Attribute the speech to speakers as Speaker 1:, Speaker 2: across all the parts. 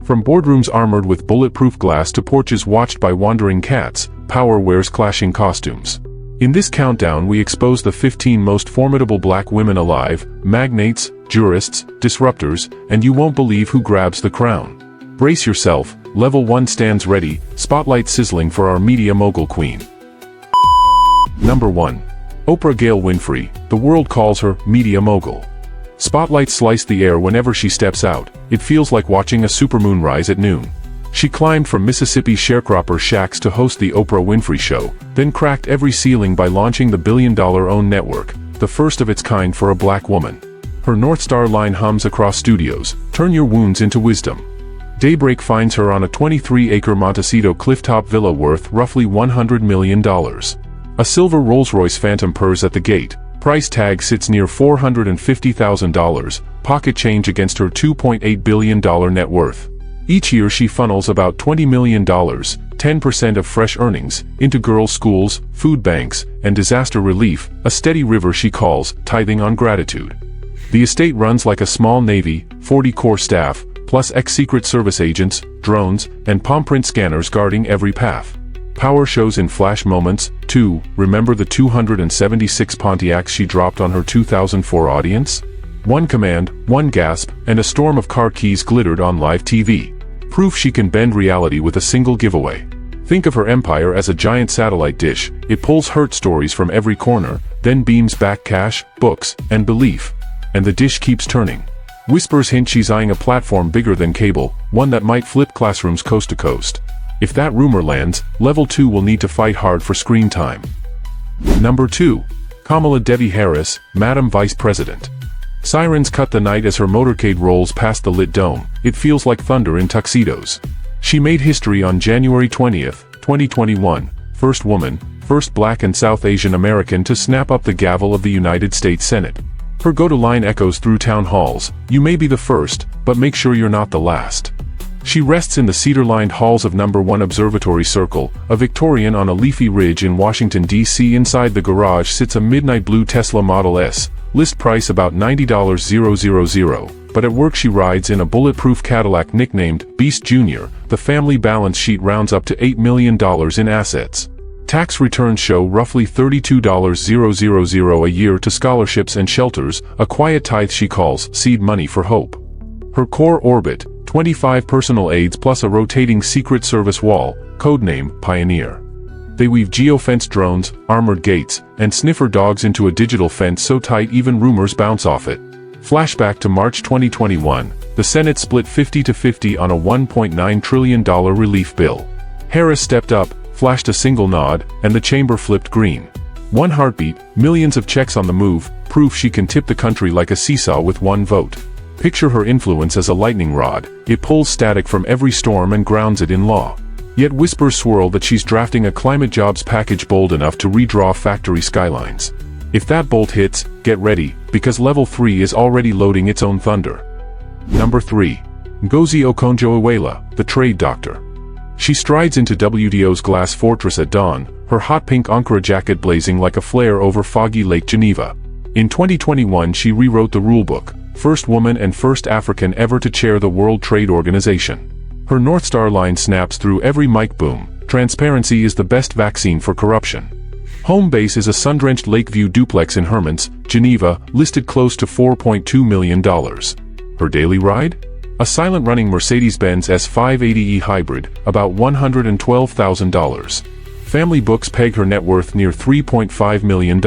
Speaker 1: From boardrooms armored with bulletproof glass to porches watched by wandering cats, power wears clashing costumes. In this countdown we expose the 15 most formidable black women alive, magnates, jurists, disruptors, and you won't believe who grabs the crown. Brace yourself, level 1 stands ready, spotlight sizzling for our media mogul queen. Number 1. Oprah Gail Winfrey, the world calls her media mogul. Spotlights slice the air whenever she steps out, it feels like watching a supermoon rise at noon. She climbed from Mississippi's sharecropper shacks to host the Oprah Winfrey Show, then cracked every ceiling by launching the billion-dollar-owned network, the first of its kind for a black woman. Her North Star line hums across studios, turn your wounds into wisdom. Daybreak finds her on a 23-acre Montecito clifftop villa worth roughly $100 million. A silver Rolls-Royce Phantom purrs at the gate, price tag sits near $450,000, pocket change against her $2.8 billion net worth. Each year she funnels about $20 million, 10% of fresh earnings, into girls' schools, food banks, and disaster relief, a steady river she calls tithing on gratitude. The estate runs like a small navy, 40 core staff, plus ex-Secret Service agents, drones, and palm print scanners guarding every path. Power shows in flash moments, too. Remember the 276 Pontiacs she dropped on her 2004 audience? One command, one gasp, and a storm of car keys glittered on live TV. Proof she can bend reality with a single giveaway. Think of her empire as a giant satellite dish. It pulls hurt stories from every corner, then beams back cash, books, and belief. And the dish keeps turning. Whispers hint she's eyeing a platform bigger than cable, one that might flip classrooms coast to coast. If that rumor lands, Level 2 will need to fight hard for screen time. Number 2. Kamala Devi Harris, Madam Vice President. Sirens cut the night as her motorcade rolls past the lit dome. It feels like thunder in tuxedos. She made history on January 20th, 2021, first woman, first black and South Asian American to snap up the gavel of the United States Senate. Her go-to line echoes through town halls, "You may be the first, but make sure you're not the last." She rests in the cedar-lined halls of Number 1 Observatory Circle, a Victorian on a leafy ridge in Washington, D.C. Inside the garage sits a midnight blue Tesla Model S, list price about $90,000, but at work she rides in a bulletproof Cadillac nicknamed Beast Jr. The family balance sheet rounds up to $8 million in assets. Tax returns show roughly $32,000 a year to scholarships and shelters, a quiet tithe she calls seed money for hope. Her core orbit, 25 personal aides plus a rotating Secret Service wall, codename Pioneer. They weave geofence drones, armored gates, and sniffer dogs into a digital fence so tight even rumors bounce off it. Flashback to March 2021, the Senate split 50-50 on a $1.9 trillion relief bill. Harris stepped up, flashed a single nod, and the chamber flipped green. One heartbeat, millions of checks on the move, proof she can tip the country like a seesaw with one vote. Picture her influence as a lightning rod. It pulls static from every storm and grounds it in law. Yet whispers swirl that she's drafting a climate jobs package bold enough to redraw factory skylines. If that bolt hits, get ready, because Level 3 is already loading its own thunder. Number 3. Ngozi Okonjo-Iweala, the trade doctor. She strides into WTO's glass fortress at dawn, her hot pink Ankara jacket blazing like a flare over foggy Lake Geneva. In 2021 she rewrote the rulebook, first woman and first African ever to chair the World Trade Organization. Her North Star line snaps through every mic boom, transparency is the best vaccine for corruption. Home base is a sun-drenched Lakeview duplex in Hermance, Geneva, listed close to $4.2 million. Her daily ride? A silent-running Mercedes-Benz S580e hybrid, about $112,000. Family books peg her net worth near $3.5 million.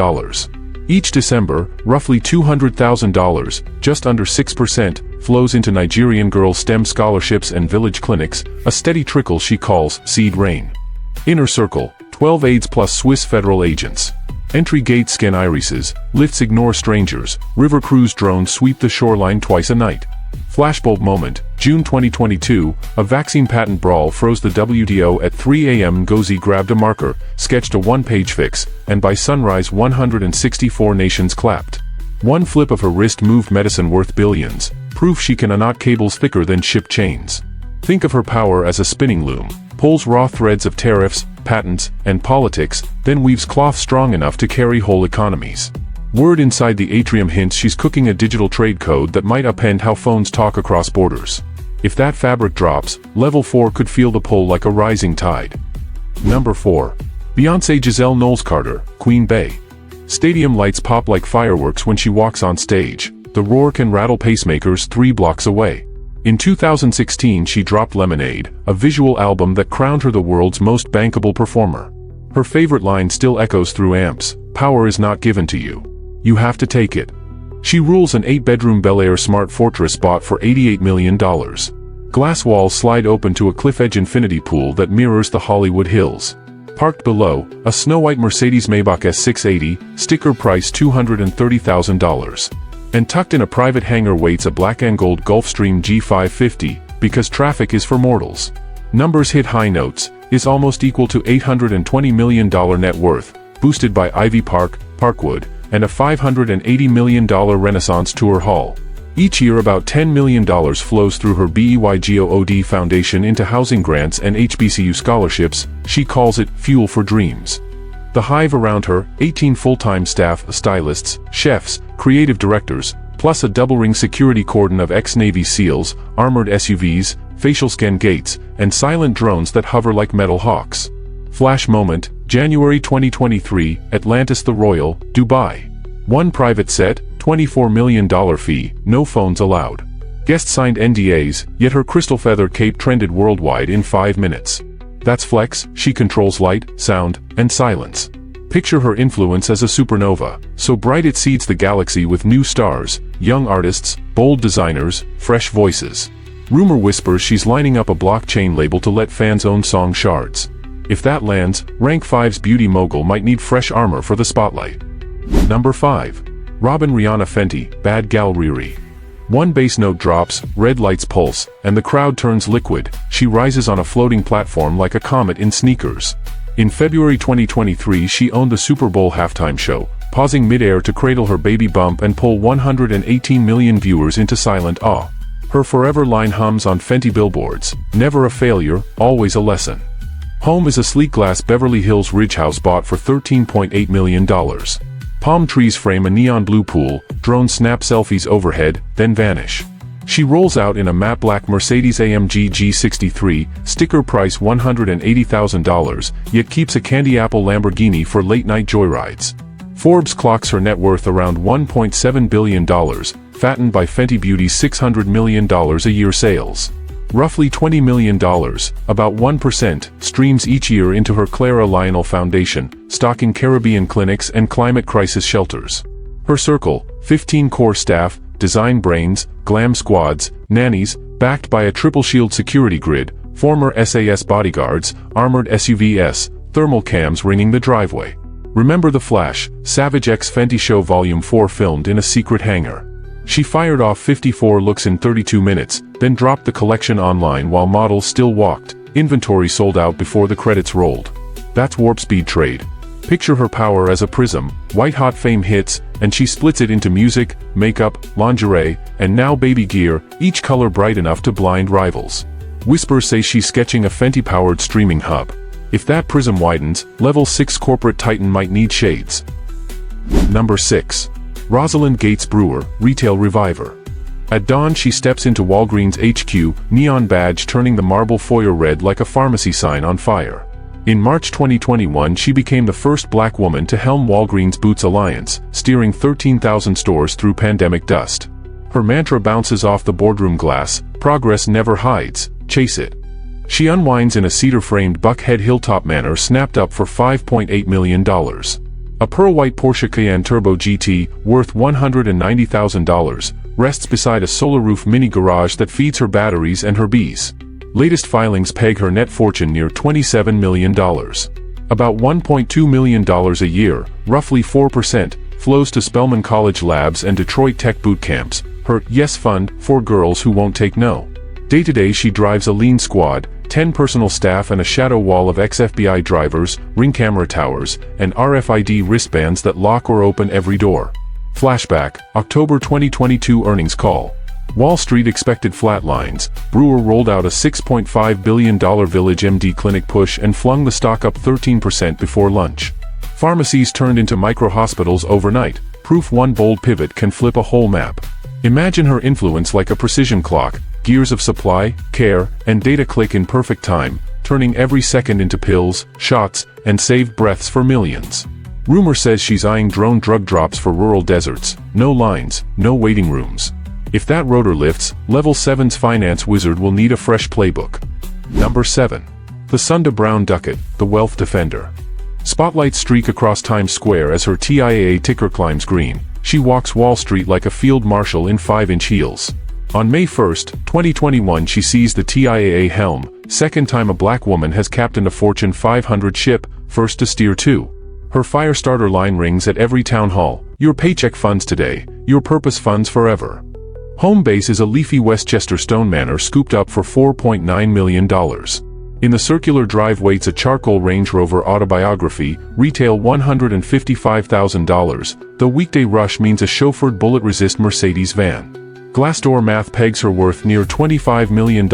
Speaker 1: Each December, roughly $200,000, just under 6%, flows into Nigerian girls' STEM scholarships and village clinics, a steady trickle she calls seed rain. Inner circle, 12 aides plus Swiss federal agents. Entry gate scan irises, lifts ignore strangers, river cruise drones sweep the shoreline twice a night. Flashbulb moment, June 2022, a vaccine patent brawl froze the WTO at 3 a.m. Ngozi grabbed a marker, sketched a one-page fix, and by sunrise 164 nations clapped. One flip of her wrist moved medicine worth billions, proof she can unknot cables thicker than ship chains. Think of her power as a spinning loom, pulls raw threads of tariffs, patents, and politics, then weaves cloth strong enough to carry whole economies. Word inside the atrium hints she's cooking a digital trade code that might upend how phones talk across borders. If that fabric drops, level 4 could feel the pull like a rising tide. Number 4. Beyoncé Giselle Knowles-Carter, Queen Bey. Stadium lights pop like fireworks when she walks on stage. The roar can rattle pacemakers 3 blocks away. In 2016 she dropped Lemonade, a visual album that crowned her the world's most bankable performer. Her favorite line still echoes through amps: "Power is not given to you. You have to take it." She rules an 8-bedroom Bel Air smart fortress bought for $88 million. Glass walls slide open to a cliff-edge infinity pool that mirrors the Hollywood Hills. Parked below, a snow-white Mercedes Maybach S680, sticker price $230,000. And tucked in a private hangar waits a black and gold Gulfstream G550, because traffic is for mortals. Numbers hit high notes, is almost equal to $820 million net worth, boosted by Ivy Park, Parkwood, and a $580 million Renaissance Tour Hall. Each year about $10 million flows through her BEYGOOD Foundation into housing grants and HBCU scholarships. She calls it fuel for dreams. The hive around her, 18 full-time staff, stylists, chefs, creative directors, plus a double-ring security cordon of ex-Navy SEALs, armored SUVs, facial scan gates, and silent drones that hover like metal hawks. Flash moment, January 2023, Atlantis the Royal, Dubai. One private set, $24 million fee, no phones allowed. Guests signed NDAs, yet her crystal feather cape trended worldwide in 5 minutes. That's flex. She controls light, sound, and silence. Picture her influence as a supernova, so bright it seeds the galaxy with new stars, young artists, bold designers, fresh voices. Rumor whispers she's lining up a blockchain label to let fans own song shards. If that lands, Rank 5's beauty mogul might need fresh armor for the spotlight. Number 5. Robin Rihanna Fenty, Bad Gal Riri. One bass note drops, red lights pulse, and the crowd turns liquid. She rises on a floating platform like a comet in sneakers. In February 2023 she owned the Super Bowl halftime show, pausing mid-air to cradle her baby bump and pull 118 million viewers into silent awe. Her forever line hums on Fenty billboards: "Never a failure, always a lesson." Home is a sleek glass Beverly Hills Ridge house bought for $13.8 million. Palm trees frame a neon blue pool, drones snap selfies overhead, then vanish. She rolls out in a matte black Mercedes-AMG G63, sticker price $180,000, yet keeps a candy apple Lamborghini for late-night joyrides. Forbes clocks her net worth around $1.7 billion, fattened by Fenty Beauty's $600 million a year sales. Roughly $20 million, about 1%, streams each year into her Clara Lionel Foundation, stocking Caribbean clinics and climate crisis shelters. Her circle, 15 core staff, design brains, glam squads, nannies, backed by a triple shield security grid, former SAS bodyguards, armored SUVs, thermal cams ringing the driveway. Remember the Flash, Savage X Fenty Show Volume 4 filmed in a secret hangar. She fired off 54 looks in 32 minutes, then dropped the collection online while models still walked. Inventory sold out before the credits rolled. That's warp speed trade. Picture her power as a prism, white-hot fame hits, and she splits it into music, makeup, lingerie, and now baby gear, each color bright enough to blind rivals. Whispers say she's sketching a Fenty-powered streaming hub. If that prism widens, level 6 corporate titan might need shades. Number 6. Rosalind Gates Brewer, Retail Reviver. At dawn she steps into Walgreens HQ, neon badge turning the marble foyer red like a pharmacy sign on fire. In March 2021 she became the first black woman to helm Walgreens Boots Alliance, steering 13,000 stores through pandemic dust. Her mantra bounces off the boardroom glass: progress never hides, chase it. She unwinds in a cedar-framed Buckhead Hilltop manor snapped up for $5.8 million. A pearl-white Porsche Cayenne Turbo GT, worth $190,000, rests beside a solar roof mini garage that feeds her batteries and her bees. Latest filings peg her net fortune near $27 million. About $1.2 million a year, roughly 4%, flows to Spelman College Labs and Detroit Tech boot camps, her Yes Fund for girls who won't take no. Day-to-day she drives a lean squad, 10 personal staff and a shadow wall of ex-FBI drivers, ring camera towers, and RFID wristbands that lock or open every door. Flashback, October 2022 earnings call. Wall Street expected flatlines. Brewer rolled out a $6.5 billion Village MD clinic push and flung the stock up 13% before lunch. Pharmacies turned into micro-hospitals overnight. Proof one bold pivot can flip a whole map. Imagine her influence like a precision clock, gears of supply, care, and data click in perfect time, turning every second into pills, shots, and saved breaths for millions. Rumor says she's eyeing drone drug drops for rural deserts, no lines, no waiting rooms. If that rotor lifts, Level 7's finance wizard will need a fresh playbook. Number 7. The Sunda Brown Ducat, the wealth defender. Spotlights streak across Times Square as her TIAA ticker climbs green. She walks Wall Street like a field marshal in 5-inch heels. On May 1, 2021, she sees the TIAA helm, second time a black woman has captained a Fortune 500 ship, first to steer two. Her fire starter line rings at every town hall: "Your paycheck funds today, your purpose funds forever." Home base is a leafy Westchester stone manor scooped up for $4.9 million. In the circular drive waits a charcoal Range Rover autobiography, retail $155,000. The weekday rush means a chauffeured bullet-resist Mercedes van. Glassdoor math pegs her worth near $25 million.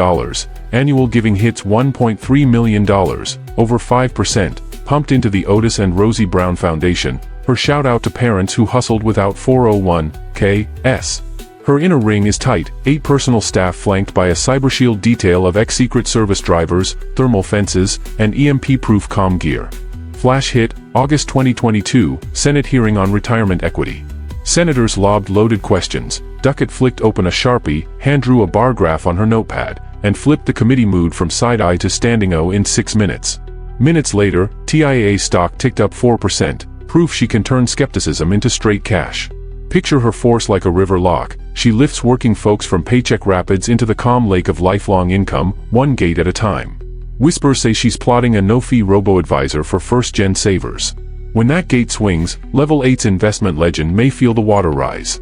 Speaker 1: Annual giving hits $1.3 million, over 5%, pumped into the Otis and Rosie Brown Foundation. Her shout-out to parents who hustled without 401(k)s. Her inner ring is tight, 8 personal staff flanked by a cybershield detail of ex-Secret Service drivers, thermal fences, and EMP-proof comm gear. Flash hit, August 2022, Senate hearing on retirement equity. Senators lobbed loaded questions. Ducat flicked open a Sharpie, hand-drew a bar graph on her notepad, and flipped the committee mood from side-eye to standing O in 6 minutes. Minutes later, TIAA stock ticked up 4%, proof she can turn skepticism into straight cash. Picture her force like a river lock. She lifts working folks from paycheck rapids into the calm lake of lifelong income, one gate at a time. Whispers say she's plotting a no-fee robo-advisor for first-gen savers. When that gate swings, Level 8's investment legend may feel the water rise.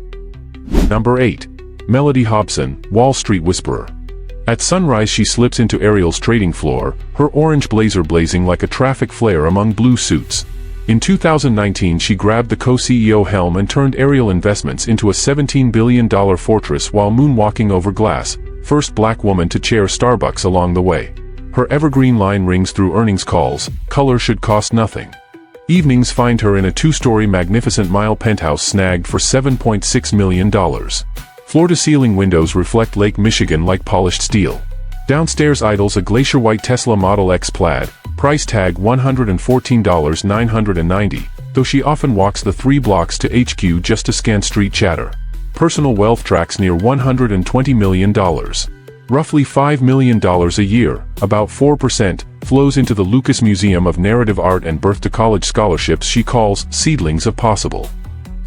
Speaker 1: Number 8. Melody Hobson, Wall Street Whisperer. At sunrise she slips into Ariel's trading floor, her orange blazer blazing like a traffic flare among blue suits. In 2019 she grabbed the co-CEO helm and turned Ariel Investments into a $17 billion fortress while moonwalking over glass, first black woman to chair Starbucks along the way. Her evergreen line rings through earnings calls: color should cost nothing. Evenings find her in a 2-story magnificent mile penthouse snagged for $7.6 million. Floor-to-ceiling windows reflect Lake Michigan like polished steel. Downstairs idles a glacier-white Tesla Model X Plaid, price tag $114,990, though she often walks the 3 blocks to HQ just to scan street chatter. Personal wealth tracks near $120 million. Roughly $5 million a year, about 4%, flows into the Lucas Museum of Narrative Art and birth-to-college scholarships she calls Seedlings of Possible.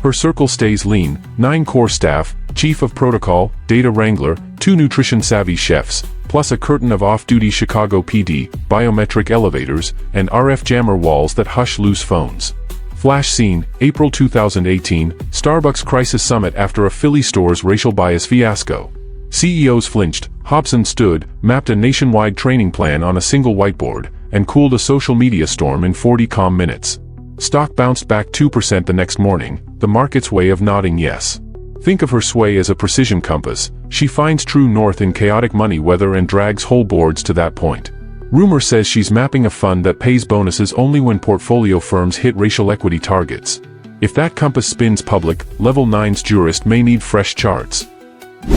Speaker 1: Her circle stays lean: 9 core staff, chief of protocol, data wrangler, 2 nutrition-savvy chefs, plus a curtain of off-duty Chicago PD, biometric elevators, and RF jammer walls that hush loose phones. Flash scene, April 2018, Starbucks crisis summit after a Philly store's racial bias fiasco. CEOs flinched. Hobson stood, mapped a nationwide training plan on a single whiteboard, and cooled a social media storm in 40 calm minutes. Stock bounced back 2% the next morning, the market's way of nodding yes. Think of her sway as a precision compass. She finds true north in chaotic money weather and drags whole boards to that point. Rumor says she's mapping a fund that pays bonuses only when portfolio firms hit racial equity targets. If that compass spins public, Level 9's jurist may need fresh charts.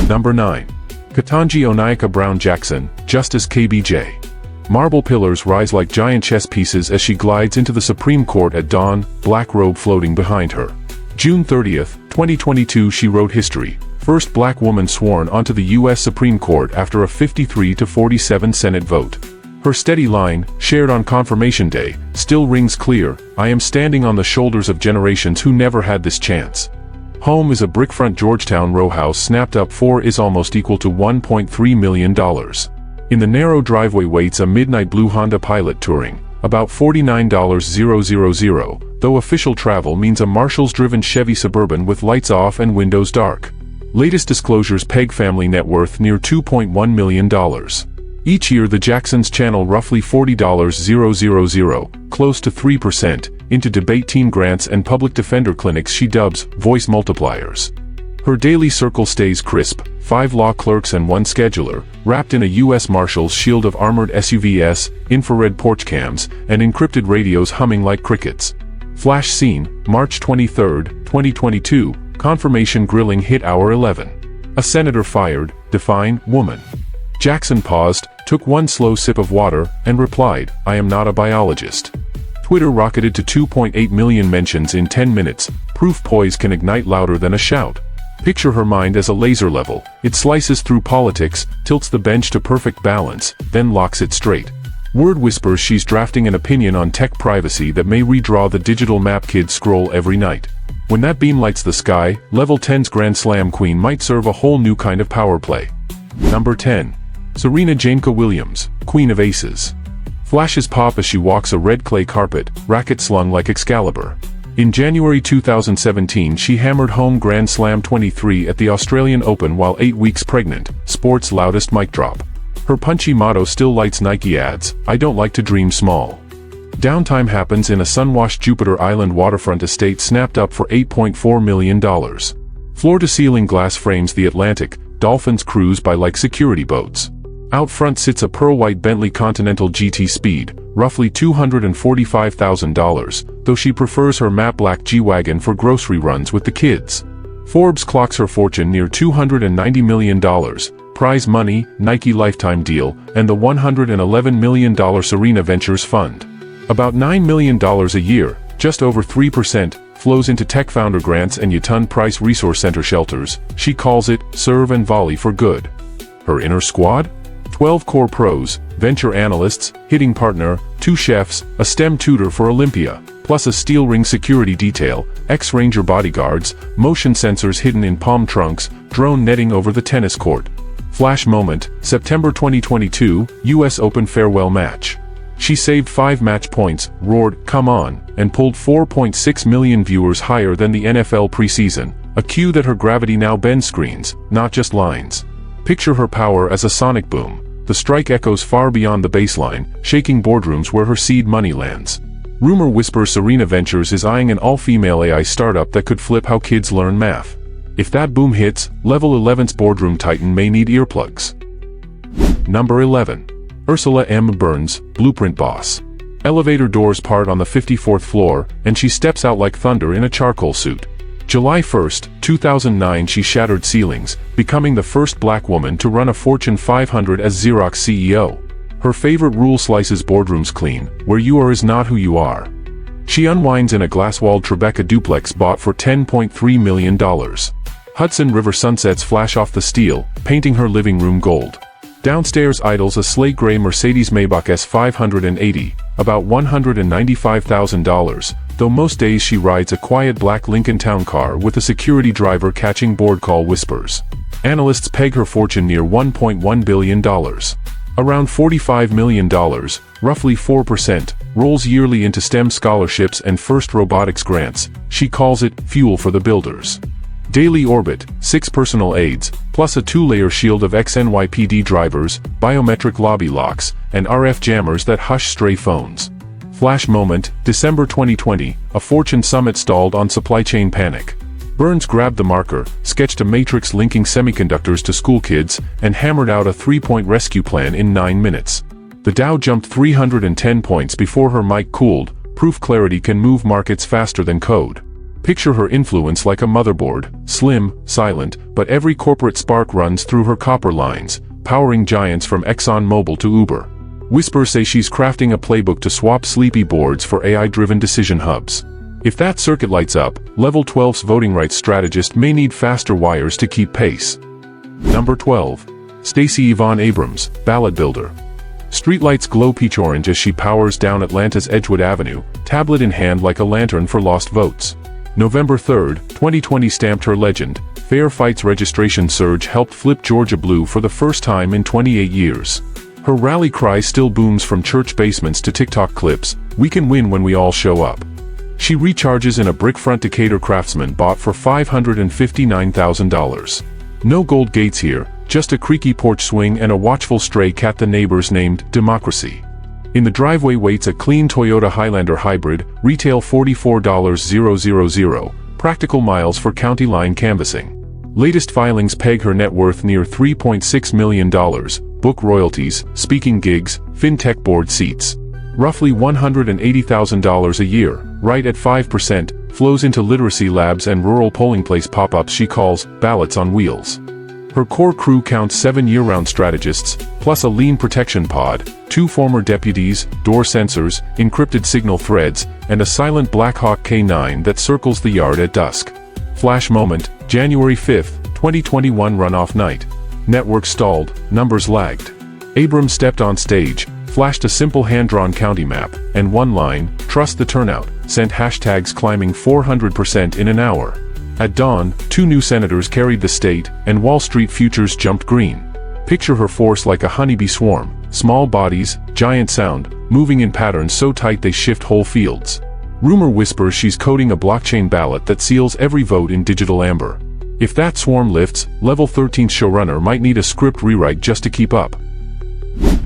Speaker 1: Number 9. Ketanji Onaiaka Brown Jackson, Justice KBJ. Marble pillars rise like giant chess pieces as she glides into the Supreme Court at dawn, black robe floating behind her. June 30, 2022 she wrote history, first black woman sworn onto the U.S. Supreme Court after a 53-47 Senate vote. Her steady line, shared on Confirmation Day, still rings clear: "I am standing on the shoulders of generations who never had this chance." Home is a brickfront Georgetown row house snapped up 4 is almost equal to $1.3 million. In the narrow driveway waits a midnight blue Honda Pilot touring, about $49,000, though official travel means a Marshalls-driven Chevy Suburban with lights off and windows dark. Latest disclosures peg family net worth near $2.1 million. Each year the Jacksons channel roughly $40,000, close to 3%, into debate team grants and public defender clinics she dubs voice multipliers. Her daily circle stays crisp: 5 law clerks and 1 scheduler, wrapped in a U.S. Marshals shield of armored SUVs, infrared porch cams, and encrypted radios humming like crickets. Flash scene, March 23, 2022, confirmation grilling hit hour 11. A senator fired, define, woman. Jackson paused, took one slow sip of water, and replied, I am not a biologist. Twitter rocketed to 2.8 million mentions in 10 minutes, proof poise can ignite louder than a shout. Picture her mind as a laser level, it slices through politics, tilts the bench to perfect balance, then locks it straight. Word whispers she's drafting an opinion on tech privacy that may redraw the digital map kids scroll every night. When that beam lights the sky, Level 10's Grand Slam queen might serve a whole new kind of power play. Number 10. Serena Jaenka Williams, Queen of Aces. Flashes pop as she walks a red clay carpet, racket slung like Excalibur. In January 2017 she hammered home Grand Slam 23 at the Australian Open while 8 weeks pregnant, sport's loudest mic drop. Her punchy motto still lights Nike ads, I don't like to dream small. Downtime happens in a sun-washed Jupiter Island waterfront estate snapped up for $8.4 million. Floor-to-ceiling glass frames the Atlantic, dolphins cruise by like security boats. Out front sits a pearl-white Bentley Continental GT Speed, roughly $245,000, though she prefers her matte black G-Wagon for grocery runs with the kids. Forbes clocks her fortune near $290 million, prize money, Nike lifetime deal, and the $111 million Serena Ventures Fund. About $9 million a year, just over 3%, flows into tech founder grants and Yutun Price Resource Center shelters. She calls it, serve and volley for good. Her inner squad? 12 core pros, venture analysts, hitting partner, 2 chefs, a STEM tutor for Olympia, plus a steel ring security detail, ex-Ranger bodyguards, motion sensors hidden in palm trunks, drone netting over the tennis court. Flash moment, September 2022, US Open farewell match. She saved 5 match points, roared, come on, and pulled 4.6 million viewers higher than the NFL preseason, a cue that her gravity now bends screens, not just lines. Picture her power as a sonic boom. The strike echoes far beyond the baseline, shaking boardrooms where her seed money lands. Rumor whispers Serena Ventures is eyeing an all-female AI startup that could flip how kids learn math. If that boom hits, Level 11's boardroom titan may need earplugs. Number 11. Ursula M. Burns, Blueprint Boss. Elevator doors part on the 54th floor, and she steps out like thunder in a charcoal suit. July 1, 2009 she shattered ceilings, becoming the first black woman to run a Fortune 500 as Xerox CEO. Her favorite rule: slices boardrooms clean, where you are is not who you are. She unwinds in a glass-walled Tribeca duplex bought for $10.3 million. Hudson River sunsets flash off the steel, painting her living room gold. Downstairs idles a slate gray Mercedes-Maybach S580, about $195,000, though most days she rides a quiet black Lincoln Town Car with a security driver catching board call whispers. Analysts peg her fortune near $1.1 billion. Around $45 million, roughly 4%, rolls yearly into STEM scholarships and FIRST robotics grants. She calls it fuel for the builders. Daily orbit, 6 personal aides, plus a 2-layer shield of ex-NYPD drivers, biometric lobby locks, and RF jammers that hush stray phones. Flash moment, December 2020, a Fortune summit stalled on supply chain panic. Burns grabbed the marker, sketched a matrix linking semiconductors to school kids, and hammered out a 3-point rescue plan in 9 minutes. The Dow jumped 310 points before her mic cooled. Proof clarity can move markets faster than code. Picture her influence like a motherboard, slim, silent, but every corporate spark runs through her copper lines, powering giants from ExxonMobil to Uber. Whispers say she's crafting a playbook to swap sleepy boards for AI-driven decision hubs. If that circuit lights up, Level 12's voting rights strategist may need faster wires to keep pace. Number 12. Stacey Yvonne Abrams, Ballot Builder. Streetlights glow peach orange as she powers down Atlanta's Edgewood Avenue, tablet in hand like a lantern for lost votes. November 3, 2020 stamped her legend. Fair Fight's registration surge helped flip Georgia blue for the first time in 28 years. Her rally cry still booms from church basements to TikTok clips, "We can win when we all show up." She recharges in a brick-front Decatur Craftsman bought for $559,000. No gold gates here, just a creaky porch swing and a watchful stray cat the neighbors named Democracy. In the driveway waits a clean Toyota Highlander hybrid, retail $44,000, practical miles for county line canvassing. Latest filings peg her net worth near $3.6 million, book royalties, speaking gigs, fintech board seats. Roughly $180,000 a year, right at 5%, flows into literacy labs and rural polling place pop-ups she calls ballots on wheels. Her core crew counts 7 year-round strategists, plus a lean protection pod, 2 former deputies, door sensors, encrypted signal threads, and a silent Black Hawk K9 that circles the yard at dusk. Flash moment, January 5, 2021 runoff night. Network stalled, numbers lagged. Abrams stepped on stage, flashed a simple hand-drawn county map, and one line, "Trust the turnout," sent hashtags climbing 400% in an hour. At dawn, 2 new senators carried the state, and Wall Street futures jumped green. Picture her force like a honeybee swarm, small bodies, giant sound, moving in patterns so tight they shift whole fields. Rumor whispers she's coding a blockchain ballot that seals every vote in digital amber. If that swarm lifts, level 13 showrunner might need a script rewrite just to keep up.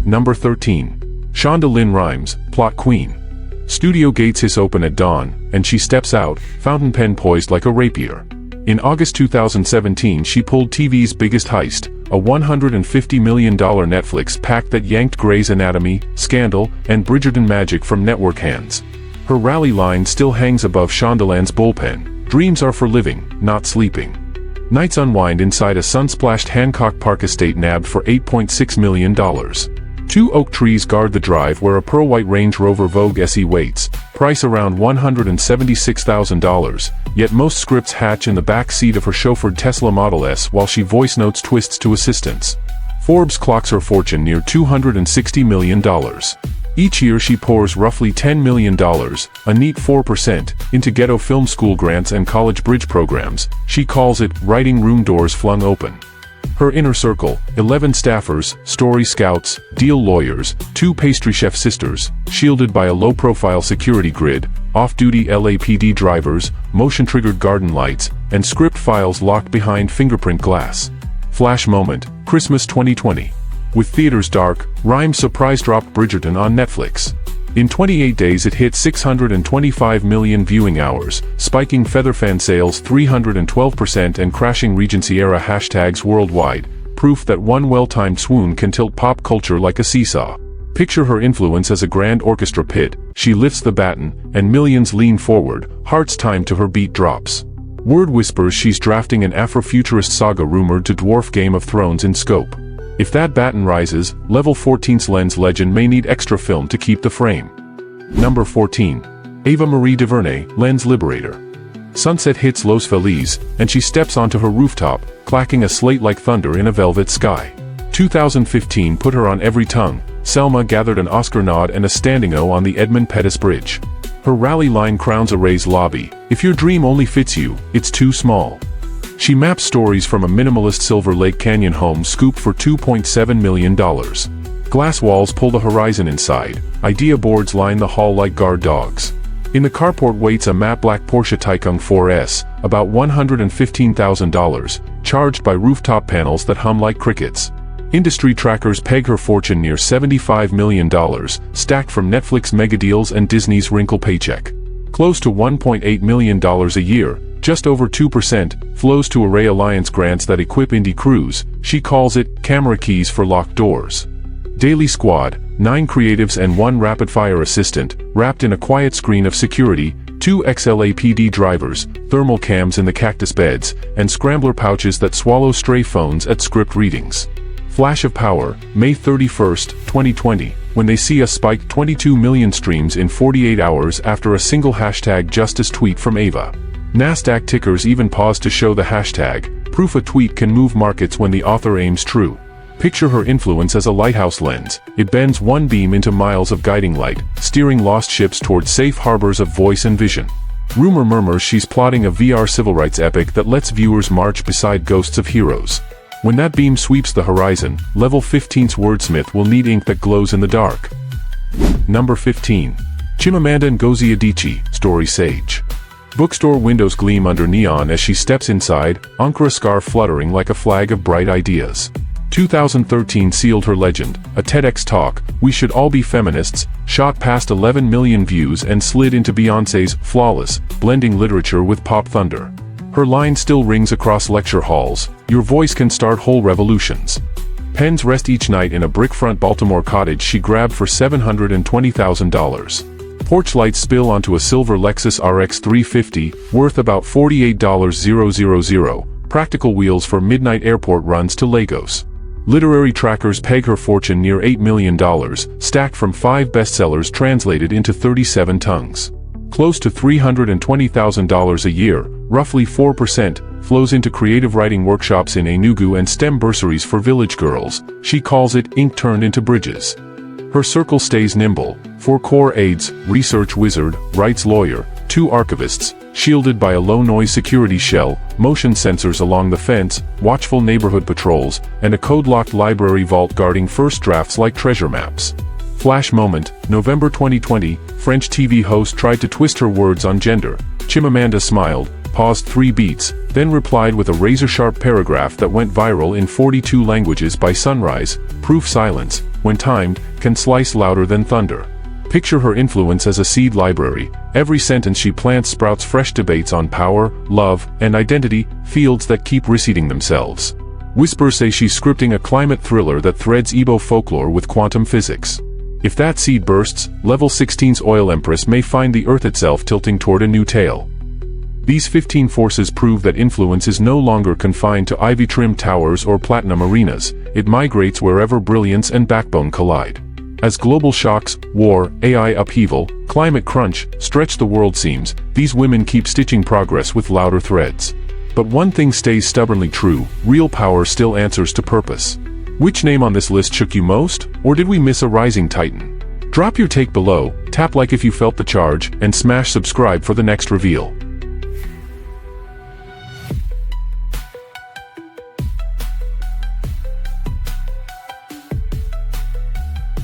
Speaker 1: Number 13. Shonda Lynn Rhimes, plot queen. Studio gates hiss open at dawn, and she steps out, fountain pen poised like a rapier. In August 2017 she pulled TV's biggest heist, a $150 million Netflix pact that yanked Grey's Anatomy, Scandal, and Bridgerton magic from network hands. Her rally line still hangs above Shondaland's bullpen: "Dreams are for living, not sleeping." Nights unwind inside a sun-splashed Hancock Park estate nabbed for $8.6 million. 2 oak trees guard the drive where a pearl-white Range Rover Vogue SE waits, price around $176,000, yet most scripts hatch in the back seat of her chauffeured Tesla Model S while she voice notes twists to assistants. Forbes clocks her fortune near $260 million. Each year she pours roughly $10 million, a neat 4%, into ghetto film school grants and college bridge programs. She calls it writing room doors flung open. Her inner circle, 11 staffers, story scouts, deal lawyers, 2 pastry chef sisters, shielded by a low-profile security grid, off-duty LAPD drivers, motion-triggered garden lights, and script files locked behind fingerprint glass. Flash moment, Christmas 2020. With theaters dark, Rhimes surprise dropped Bridgerton on Netflix. In 28 days it hit 625 million viewing hours, spiking Featherfan sales 312% and crashing Regency-era hashtags worldwide, proof that one well-timed swoon can tilt pop culture like a seesaw. Picture her influence as a grand orchestra pit: she lifts the baton, and millions lean forward, hearts timed to her beat drops. Word whispers she's drafting an Afrofuturist saga rumored to dwarf Game of Thrones in scope. If that baton rises, Level 14's Lens legend may need extra film to keep the frame. Number 14. Ava Marie DuVernay, Lens Liberator. Sunset hits Los Feliz, and she steps onto her rooftop, clacking a slate like thunder in a velvet sky. 2015 put her on every tongue. Selma gathered an Oscar nod and a standing O on the Edmund Pettus Bridge. Her rally line crowns a Ray's lobby: "If your dream only fits you, it's too small." She maps stories from a minimalist Silver Lake Canyon home scooped for $2.7 million. Glass walls pull the horizon inside. Idea boards line the hall like guard dogs. In the carport waits a matte black Porsche Taycan 4S, about $115,000, charged by rooftop panels that hum like crickets. Industry trackers peg her fortune near $75 million, stacked from Netflix megadeals and Disney's wrinkle paycheck. Close to $1.8 million a year, just over 2%, flows to Array Alliance grants that equip indie crews. She calls it camera keys for locked doors. Daily Squad, 9 creatives and 1 rapid-fire assistant, wrapped in a quiet screen of security, 2 XLAPD drivers, thermal cams in the cactus beds, and scrambler pouches that swallow stray phones at script readings. Flash of power, May 31, 2020, when they see us spike 22 million streams in 48 hours after a single hashtag justice tweet from Ava. NASDAQ tickers even pause to show the hashtag, proof a tweet can move markets when the author aims true. Picture her influence as a lighthouse lens. It bends one beam into miles of guiding light, steering lost ships toward safe harbors of voice and vision. Rumor murmurs she's plotting a VR civil rights epic that lets viewers march beside ghosts of heroes. When that beam sweeps the horizon, Level 15's wordsmith will need ink that glows in the dark. Number 15. Chimamanda Ngozi Adichie, Story Sage. Bookstore windows gleam under neon as she steps inside, Ankara scarf fluttering like a flag of bright ideas. 2013 sealed her legend. A TEDx talk, "We Should All Be Feminists," shot past 11 million views and slid into Beyoncé's Flawless, blending literature with pop thunder. Her line still rings across lecture halls: "Your voice can start whole revolutions." Pens rest each night in a brick-front Baltimore cottage she grabbed for $720,000. Porch lights spill onto a silver Lexus RX 350, worth about $48,000, practical wheels for midnight airport runs to Lagos. Literary trackers peg her fortune near $8 million, stacked from 5 bestsellers translated into 37 tongues. Close to $320,000 a year, roughly 4%, flows into creative writing workshops in Enugu and STEM bursaries for village girls. She calls it ink turned into bridges. Her circle stays nimble: 4 core aides, research wizard, rights lawyer, 2 archivists, shielded by a low-noise security shell, motion sensors along the fence, watchful neighborhood patrols, and a code-locked library vault guarding first drafts like treasure maps. Flash moment, November 2020, French TV host tried to twist her words on gender. Chimamanda smiled, paused 3 beats, then replied with a razor-sharp paragraph that went viral in 42 languages by sunrise. Proof silence, when timed, can slice louder than thunder. Picture her influence as a seed library. Every sentence she plants sprouts fresh debates on power, love, and identity, fields that keep reseeding themselves. Whispers say she's scripting a climate thriller that threads Igbo folklore with quantum physics. If that seed bursts, Level 16's oil empress may find the Earth itself tilting toward a new tail. These 15 forces prove that influence is no longer confined to ivy-trimmed towers or platinum arenas. It migrates wherever brilliance and backbone collide. As global shocks, war, AI upheaval, climate crunch, stretch the world seams, these women keep stitching progress with louder threads. But one thing stays stubbornly true: real power still answers to purpose. Which name on this list shook you most, or did we miss a rising titan? Drop your take below, tap like if you felt the charge, and smash subscribe for the next reveal.